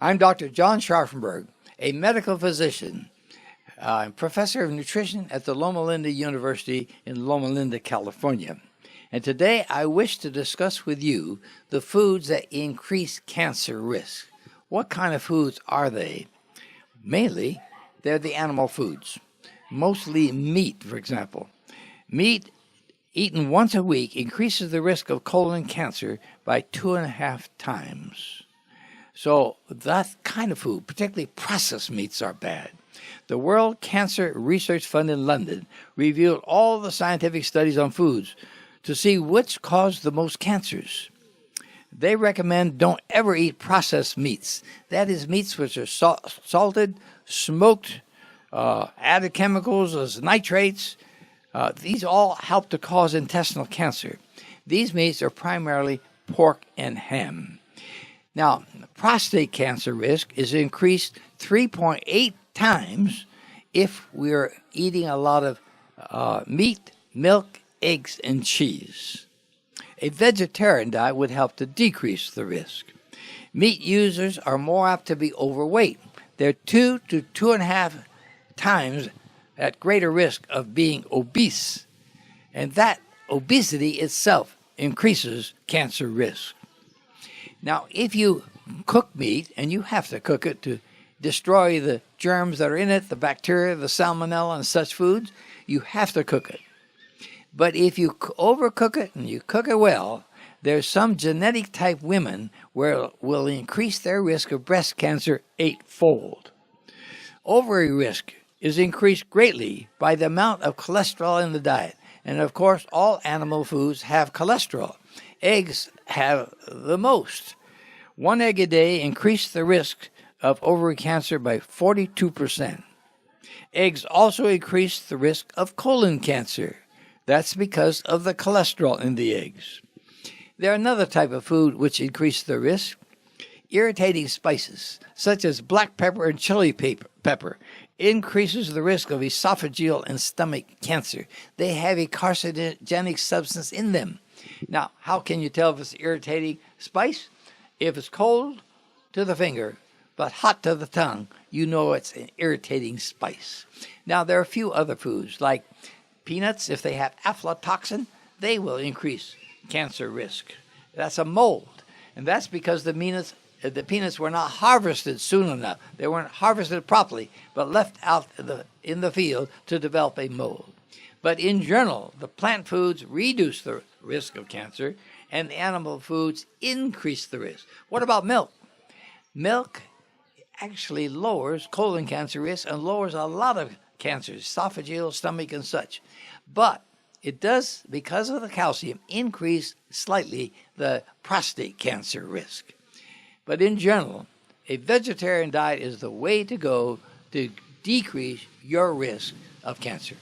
I'm Dr. John Scharffenberg, a medical physician, professor of nutrition at the Loma Linda University in Loma Linda, California. And today I wish to discuss with you the foods that increase cancer risk. What kind of foods are they? Mainly, they're the animal foods, mostly meat, for example. Meat eaten once a week increases the risk of colon cancer by 2.5 times. So that kind of food, particularly processed meats, are bad. The World Cancer Research Fund in London reviewed all the scientific studies on foods to see which caused the most cancers. They recommend don't ever eat processed meats. That is, meats which are salted, smoked, added chemicals as nitrates. These all help to cause intestinal cancer. These meats are primarily pork and ham. Now, prostate cancer risk is increased 3.8 times if we're eating a lot of meat, milk, eggs, and cheese. A vegetarian diet would help to decrease the risk. Meat users are more apt to be overweight. They're 2 to 2.5 times at greater risk of being obese. And that obesity itself increases cancer risk. Now, if you cook meat, and you have to cook it to destroy the germs that are in it, the bacteria, the salmonella, and such foods, you have to cook it. But if you overcook it and you cook it well, there's some genetic type women where it will increase their risk of breast cancer 8-fold. Ovary risk is increased greatly by the amount of cholesterol in the diet. And of course, all animal foods have cholesterol. Eggs have the most. 1 egg a day increased the risk of ovary cancer by 42%. Eggs also increase the risk of colon cancer. That's because of the cholesterol in the eggs. There's another type of food which increases the risk. Irritating spices, such as black pepper and chili pepper, increases the risk of esophageal and stomach cancer. They have a carcinogenic substance in them. Now, how can you tell if it's irritating spice? If it's cold to the finger, but hot to the tongue, you know it's an irritating spice. Now, there are a few other foods, like peanuts. If they have aflatoxin, they will increase cancer risk. That's a mold, and that's because the peanuts were not harvested soon enough. They weren't harvested properly, but left out in the field to develop a mold. But in general, the plant foods reduce the risk of cancer, and the animal foods increase the risk. What about milk? Milk actually lowers colon cancer risk and lowers a lot of cancers, esophageal, stomach, and such. But it does, because of the calcium, increase slightly the prostate cancer risk. But in general, a vegetarian diet is the way to go to decrease your risk of cancer.